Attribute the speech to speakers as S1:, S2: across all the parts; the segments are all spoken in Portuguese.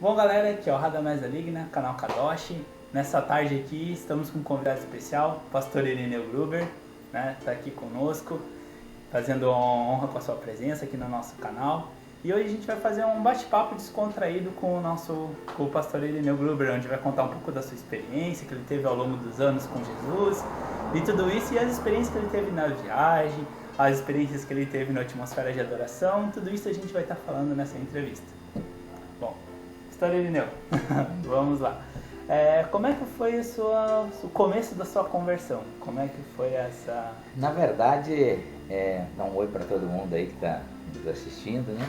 S1: Bom, galera, aqui é o Radamés Aligna, canal Kadoshi. Nessa tarde aqui estamos com um convidado especial, o pastor Irineu Gruber, né? Tá aqui conosco, fazendo honra com a sua presença aqui no nosso canal. E hoje a gente vai fazer um bate-papo descontraído com o pastor Irineu Gruber, onde vai contar um pouco da sua experiência que ele teve ao longo dos anos com Jesus e tudo isso, e as experiências que ele teve na viagem, as experiências que ele teve na atmosfera de adoração, tudo isso a gente vai estar falando nessa entrevista. Bom, pastor Irineu, vamos lá. Como é que foi o começo da sua conversão? Como é que foi essa...
S2: Na verdade, dá um oi para todo mundo aí que está nos assistindo, né?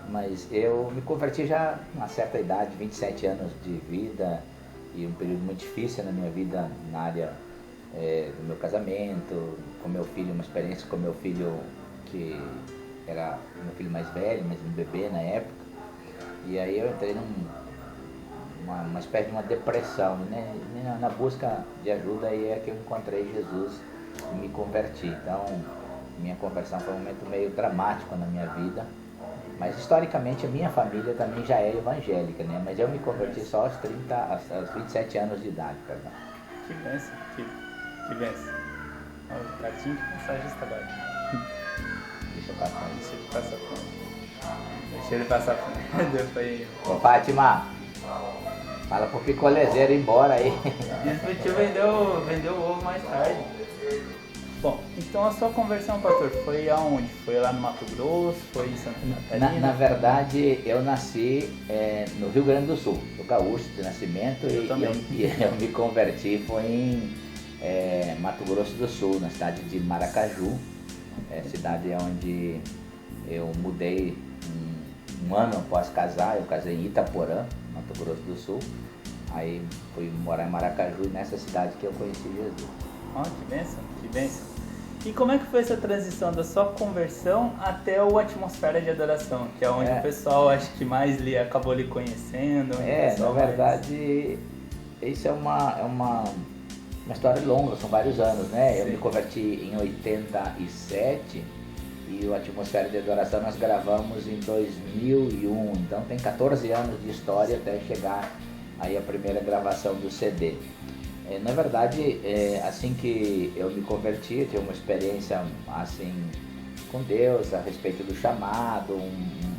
S2: Mas eu me converti já a uma certa idade, 27 anos de vida, e um período muito difícil na minha vida na área do meu casamento, com meu filho, uma experiência com meu filho que era meu filho mais velho, mas um bebê na época. E aí eu entrei numa espécie de uma depressão, né? Na busca de ajuda aí é que eu encontrei Jesus e me converti. Então, minha conversão foi um momento meio dramático na minha vida. Mas historicamente a minha família também já é evangélica, né? Mas eu me converti só aos 27 anos de idade, perdão.
S1: Que bênção, que bênção. O Tratinho que massagista agora.
S2: Deixa eu passar.
S1: Deixa ele passar fome. Depois...
S2: Ô Fátima, fala pro picolezeiro ir embora aí.
S1: Diz que o tio vendeu o ovo mais tarde. Bom, então a sua conversão, pastor, foi aonde? Foi lá no Mato Grosso? Foi em Santa Catarina?
S2: Na verdade, eu nasci no Rio Grande do Sul, sou gaúcho de nascimento, e eu me converti foi em Mato Grosso do Sul, na cidade de Maracaju, cidade onde eu mudei um ano após casar. Eu casei em Itaporã, Mato Grosso do Sul, aí fui morar em Maracaju, nessa cidade que eu conheci Jesus.
S1: Oh, que bênção, que bênção. E como é que foi essa transição da sua conversão até o Atmosfera de Adoração, que é onde o pessoal acho que mais acabou lhe conhecendo?
S2: Na verdade, isso é uma história longa, são vários anos, né? Sim. Eu me converti em 87 e o Atmosfera de Adoração nós gravamos em 2001, então tem 14 anos de história até chegar aí a primeira gravação do CD. Na verdade, assim que eu me converti, eu tive uma experiência assim com Deus a respeito do chamado,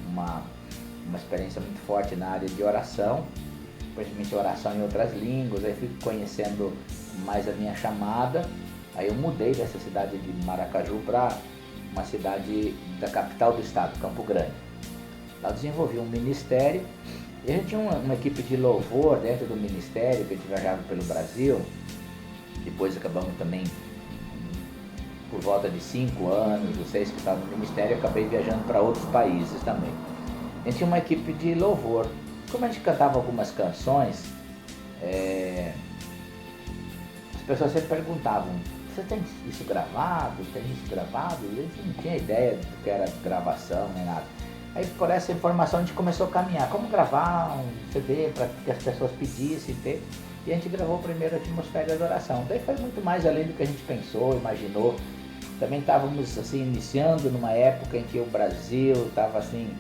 S2: uma experiência muito forte na área de oração, principalmente oração em outras línguas. Aí fui conhecendo mais a minha chamada. Aí eu mudei dessa cidade de Maracaju para uma cidade da capital do estado, Campo Grande. Lá eu desenvolvi um ministério. E a gente tinha uma equipe de louvor dentro do ministério, que a gente viajava pelo Brasil. Depois acabamos também, por volta de 5 anos, ou 6 que estava no ministério, eu acabei viajando para outros países também. A gente tinha uma equipe de louvor. Como a gente cantava algumas canções, as pessoas sempre perguntavam: você tem isso gravado? Tem isso gravado? E a gente não tinha ideia do que era gravação nem nada. Aí por essa informação a gente começou a caminhar, como gravar um CD para que as pessoas pedissem ter, e a gente gravou o primeiro Atmosfera de Adoração. Daí foi muito mais além do que a gente pensou, imaginou. Também estávamos assim iniciando numa época em que o Brasil estava assim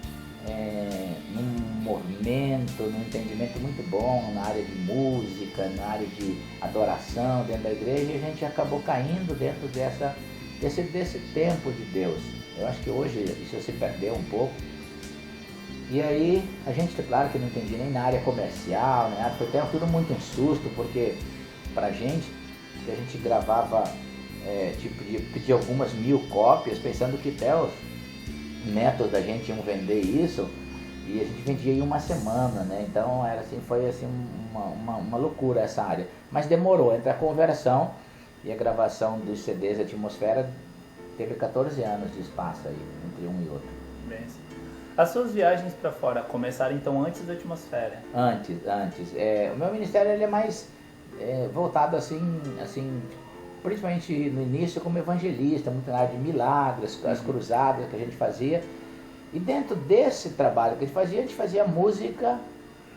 S2: num movimento, num entendimento muito bom na área de música, na área de adoração dentro da igreja, e a gente acabou caindo dentro desse tempo de Deus. Eu acho que hoje isso se perdeu um pouco. E aí, a gente, claro que não entendia nem na área comercial, né? Foi até tudo muito um susto, porque pra gente, que a gente gravava, pedia algumas 1000 cópias, pensando que até os netos da gente iam vender isso, e a gente vendia em uma semana, né? Então, foi assim, uma loucura essa área. Mas demorou, entre a conversão e a gravação dos CDs Atmosfera, teve 14 anos de espaço aí, entre um e outro.
S1: Bem, as suas viagens para fora começaram então antes da Atmosfera? Antes.
S2: O meu ministério ele é mais voltado assim, principalmente no início como evangelista, muito na área de milagres, as cruzadas que a gente fazia. E dentro desse trabalho que a gente fazia música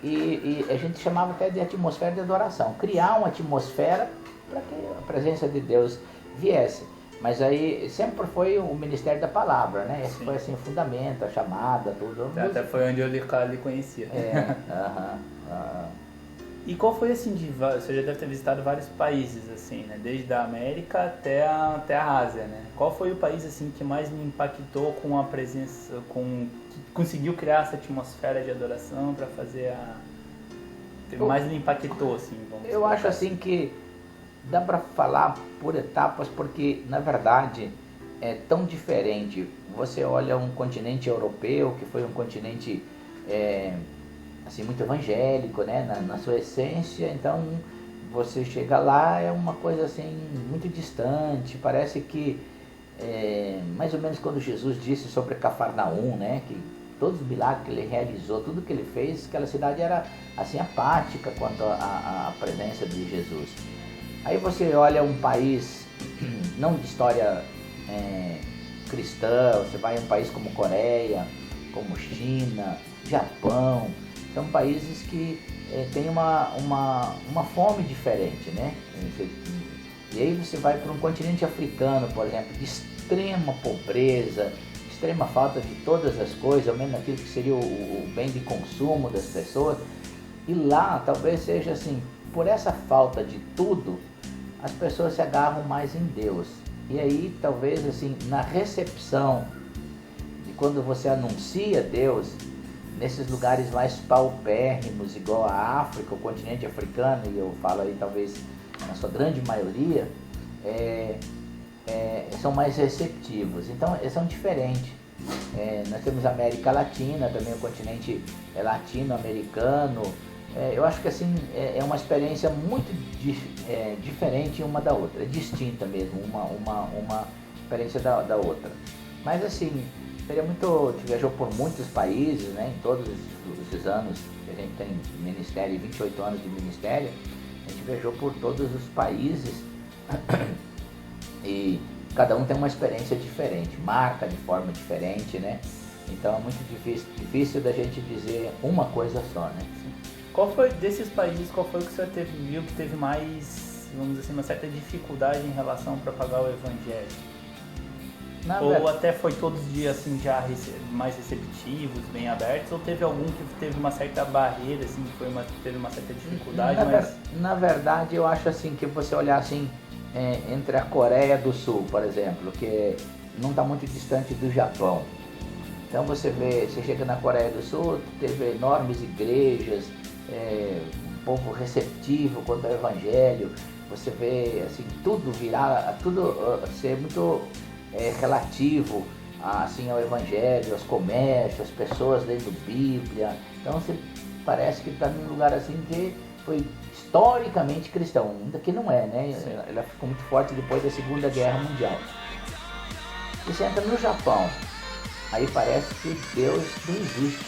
S2: e a gente chamava até de atmosfera de adoração. Criar uma atmosfera para que a presença de Deus viesse. Mas aí sempre foi o ministério da palavra, né? Esse
S1: Sim.
S2: foi assim o fundamento, a chamada, tudo.
S1: Até foi onde eu lhe conhecia. E qual foi assim, você já deve ter visitado vários países assim, né? Desde a América até a Ásia, né? Qual foi o país assim que mais me impactou com a presença, que conseguiu criar essa atmosfera de adoração para fazer que mais me impactou assim?
S2: Eu acho assim que dá para falar por etapas, porque na verdade é tão diferente. Você olha um continente europeu, que foi um continente assim, muito evangélico, né, na sua essência, então você chega lá, é uma coisa assim muito distante, parece que mais ou menos quando Jesus disse sobre Cafarnaum, né, que todos os milagres que ele realizou, tudo que ele fez, aquela cidade era assim apática quanto à presença de Jesus. Aí você olha um país não de história cristã, você vai a um país como Coreia, como China, Japão, são países que têm uma fome diferente, né? E aí você vai para um continente africano, por exemplo, de extrema pobreza, extrema falta de todas as coisas, ao menos aquilo que seria o bem de consumo das pessoas. E lá talvez seja assim, por essa falta de tudo, as pessoas se agarram mais em Deus. E aí talvez assim, na recepção de quando você anuncia Deus, nesses lugares mais paupérrimos, igual a África, o continente africano, e eu falo aí talvez na sua grande maioria, são mais receptivos. Então, são diferentes. Nós temos a América Latina, também o continente latino-americano. Eu acho que assim, é uma experiência muito diferente uma da outra, é distinta mesmo, uma experiência da outra. Mas assim, a gente viajou por muitos países, né, em todos esses anos que a gente tem ministério, 28 anos de ministério, a gente viajou por todos os países e cada um tem uma experiência diferente, marca de forma diferente, né? Então é muito difícil da gente dizer uma coisa só, né?
S1: Qual foi, desses países, qual foi o que você viu que teve mais, vamos dizer assim, uma certa dificuldade em relação a propagar o evangelho? Ou até foi todos os dias assim, já mais receptivos, bem abertos, ou teve algum que teve uma certa barreira, assim, que teve uma certa dificuldade?
S2: Na verdade, eu acho assim que você olhar assim, entre a Coreia do Sul, por exemplo, que não está muito distante do Japão. Então você chega na Coreia do Sul, teve enormes igrejas, um povo receptivo quanto ao evangelho, você vê assim, tudo ser muito relativo assim, ao evangelho, aos comércios, às pessoas lendo Bíblia. Então você parece que está num lugar assim que foi historicamente cristão, ainda que não é, né? Ela ficou muito forte depois da Segunda Guerra Mundial. E você entra no Japão, aí parece que Deus não existe.